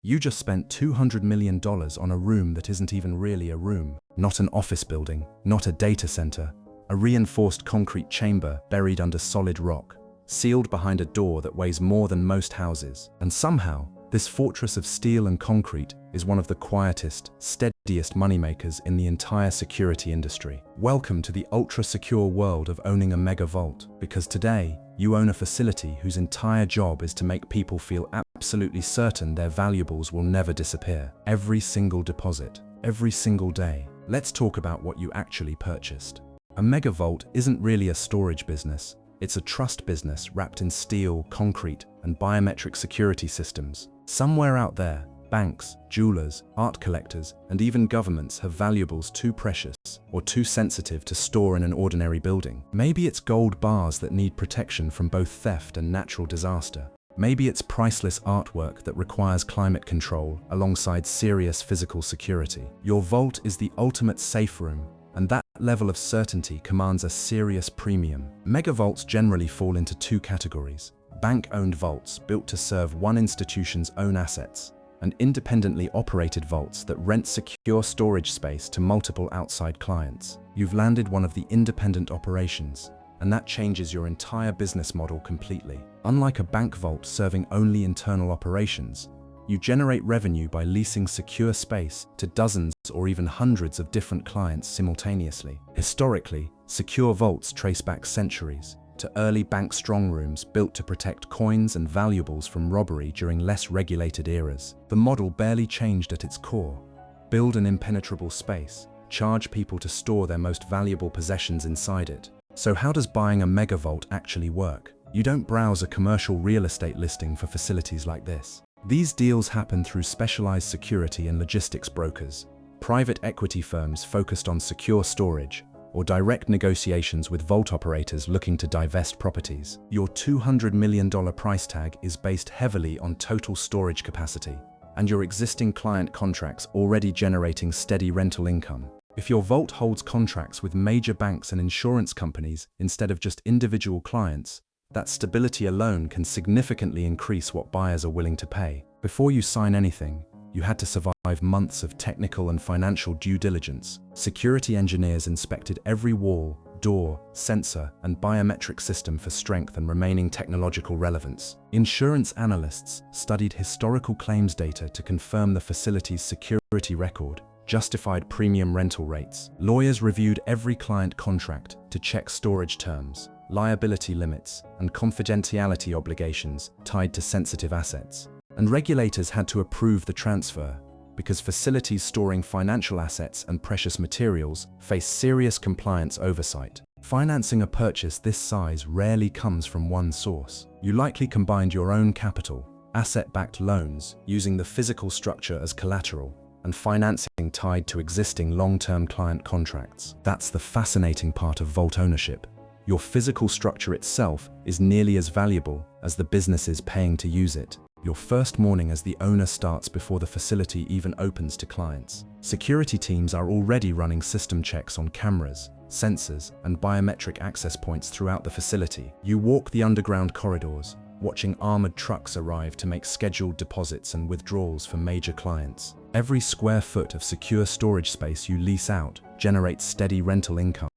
You just spent $200 million on a room that isn't even really a room. Not an office building, not a data center, a reinforced concrete chamber buried under solid rock, sealed behind a door that weighs more than most houses. And somehow, this fortress of steel and concrete is one of the quietest, steadiest moneymakers in the entire security industry. Welcome to the ultra-secure world of owning a mega vault, because today, you own a facility whose entire job is to make people feel absolutely certain their valuables will never disappear. Every single deposit, every single day. Let's talk about what you actually purchased. A mega vault isn't really a storage business. It's a trust business wrapped in steel, concrete, and biometric security systems. Somewhere out there, banks, jewelers, art collectors, and even governments have valuables too precious or too sensitive to store in an ordinary building. Maybe it's gold bars that need protection from both theft and natural disaster. Maybe it's priceless artwork that requires climate control alongside serious physical security. Your vault is the ultimate safe room, and that level of certainty commands a serious premium. Mega vaults generally fall into two categories: bank-owned vaults built to serve one institution's own assets, and independently operated vaults that rent secure storage space to multiple outside clients. You've landed one of the independent operations, and that changes your entire business model completely. Unlike a bank vault serving only internal operations, you generate revenue by leasing secure space to dozens or even hundreds of different clients simultaneously. Historically, secure vaults trace back centuries to early bank strongrooms built to protect coins and valuables from robbery during less regulated eras. The model barely changed at its core. Build an impenetrable space, charge people to store their most valuable possessions inside it. So how does buying a mega vault actually work? You don't browse a commercial real estate listing for facilities like this. These deals happen through specialized security and logistics brokers, private equity firms focused on secure storage, or direct negotiations with vault operators looking to divest properties. Your $200 million price tag is based heavily on total storage capacity, and your existing client contracts already generating steady rental income. If your vault holds contracts with major banks and insurance companies instead of just individual clients, that stability alone can significantly increase what buyers are willing to pay. Before you sign anything, you had to survive months of technical and financial due diligence. Security engineers inspected every wall, door, sensor, and biometric system for strength and remaining technological relevance. Insurance analysts studied historical claims data to confirm the facility's security record, justified premium rental rates. Lawyers reviewed every client contract to check storage terms, liability limits, and confidentiality obligations tied to sensitive assets. And regulators had to approve the transfer, because facilities storing financial assets and precious materials face serious compliance oversight. Financing a purchase this size rarely comes from one source. You likely combined your own capital, asset-backed loans, using the physical structure as collateral, and financing tied to existing long-term client contracts. That's the fascinating part of vault ownership. Your physical structure itself is nearly as valuable as the businesses paying to use it. Your first morning as the owner starts before the facility even opens to clients. Security teams are already running system checks on cameras, sensors, and biometric access points throughout the facility. You walk the underground corridors, watching armored trucks arrive to make scheduled deposits and withdrawals for major clients. Every square foot of secure storage space you lease out generates steady rental income,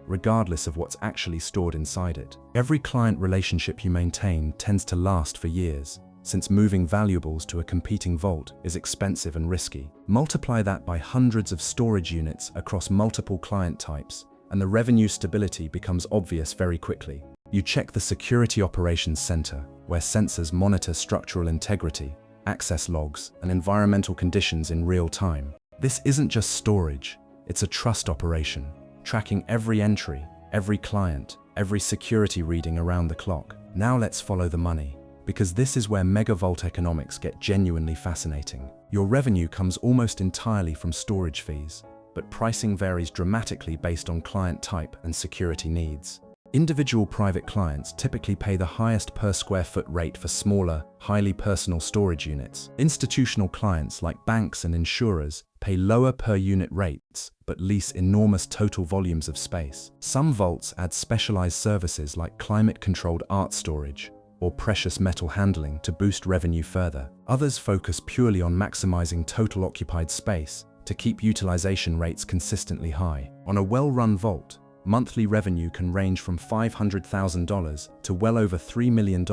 regardless of what's actually stored inside it. Every client relationship you maintain tends to last for years, since moving valuables to a competing vault is expensive and risky. Multiply that by hundreds of storage units across multiple client types, and the revenue stability becomes obvious very quickly. You check the Security Operations Center, where sensors monitor structural integrity, access logs, and environmental conditions in real time. This isn't just storage, it's a trust operation, tracking every entry, every client, every security reading around the clock. Now let's follow the money, because this is where mega vault economics get genuinely fascinating. Your revenue comes almost entirely from storage fees, but pricing varies dramatically based on client type and security needs. Individual private clients typically pay the highest per square foot rate for smaller, highly personal storage units. Institutional clients like banks and insurers pay lower per unit rates, but lease enormous total volumes of space. Some vaults add specialized services like climate-controlled art storage, or precious metal handling to boost revenue further. Others focus purely on maximizing total occupied space to keep utilization rates consistently high. On a well-run vault, monthly revenue can range from $500,000 to well over $3 million,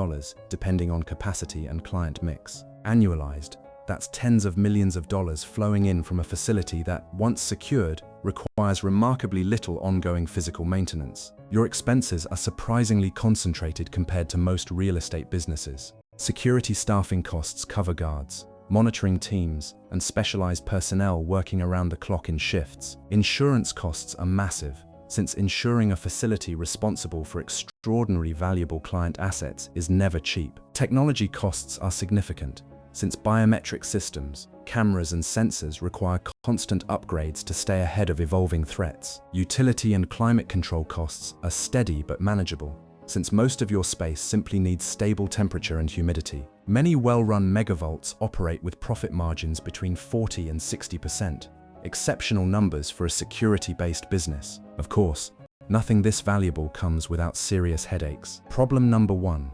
depending on capacity and client mix. Annualized, that's tens of millions of dollars flowing in from a facility that, once secured, requires remarkably little ongoing physical maintenance. Your expenses are surprisingly concentrated compared to most real estate businesses. Security staffing costs cover guards, monitoring teams, and specialized personnel working around the clock in shifts. Insurance costs are massive, since insuring a facility responsible for extraordinarily valuable client assets is never cheap. Technology costs are significant, since biometric systems, cameras and sensors require constant upgrades to stay ahead of evolving threats. Utility and climate control costs are steady but manageable, since most of your space simply needs stable temperature and humidity. Many well-run megavaults operate with profit margins between 40 and 60%, exceptional numbers for a security-based business. Of course, nothing this valuable comes without serious headaches. Problem number 1.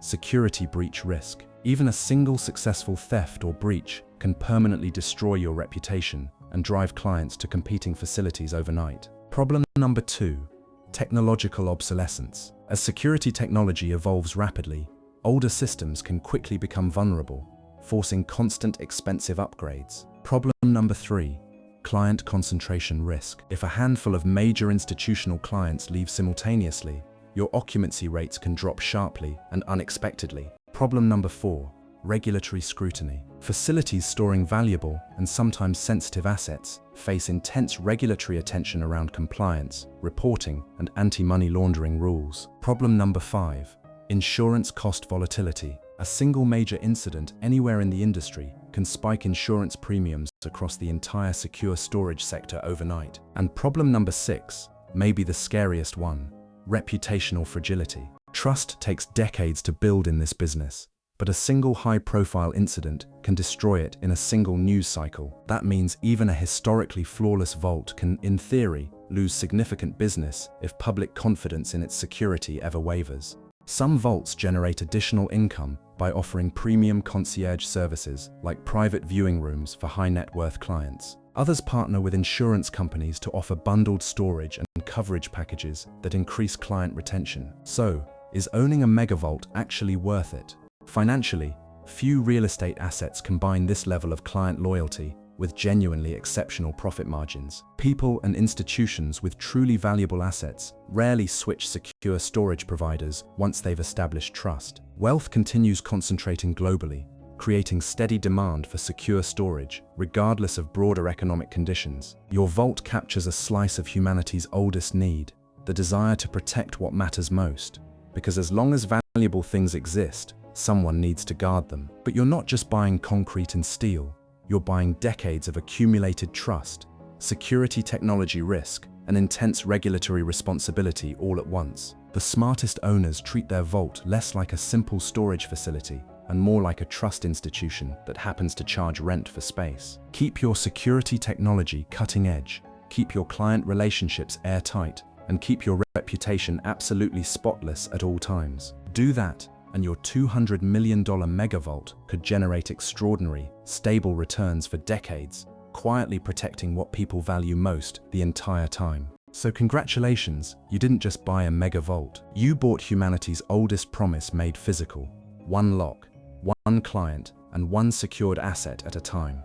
Security breach risk. Even a single successful theft or breach can permanently destroy your reputation and drive clients to competing facilities overnight. Problem number 2. Technological obsolescence. As security technology evolves rapidly, older systems can quickly become vulnerable, forcing constant expensive upgrades. Problem number 3. Client concentration risk. If a handful of major institutional clients leave simultaneously, your occupancy rates can drop sharply and unexpectedly. Problem number 4. Regulatory scrutiny. Facilities storing valuable and sometimes sensitive assets face intense regulatory attention around compliance, reporting, and anti-money laundering rules. Problem number 5. Insurance cost volatility. A single major incident anywhere in the industry can spike insurance premiums across the entire secure storage sector overnight. And problem number 6, maybe the scariest one: reputational fragility. Trust takes decades to build in this business, but a single high-profile incident can destroy it in a single news cycle. That means even a historically flawless vault can, in theory, lose significant business if public confidence in its security ever wavers. Some vaults generate additional income by offering premium concierge services like private viewing rooms for high-net-worth clients. Others partner with insurance companies to offer bundled storage and coverage packages that increase client retention. So, is owning a megavault actually worth it? Financially, few real estate assets combine this level of client loyalty with genuinely exceptional profit margins. People and institutions with truly valuable assets rarely switch secure storage providers once they've established trust. Wealth continues concentrating globally, creating steady demand for secure storage, regardless of broader economic conditions. Your vault captures a slice of humanity's oldest need, the desire to protect what matters most. Because as long as valuable things exist, someone needs to guard them. But you're not just buying concrete and steel, you're buying decades of accumulated trust, security technology risk, and intense regulatory responsibility all at once. The smartest owners treat their vault less like a simple storage facility and more like a trust institution that happens to charge rent for space. Keep your security technology cutting edge, keep your client relationships airtight, and keep your reputation absolutely spotless at all times. Do that, and your $200 million megavault could generate extraordinary, stable returns for decades, quietly protecting what people value most the entire time. So congratulations, you didn't just buy a megavault. You bought humanity's oldest promise made physical. One lock, one client, and one secured asset at a time.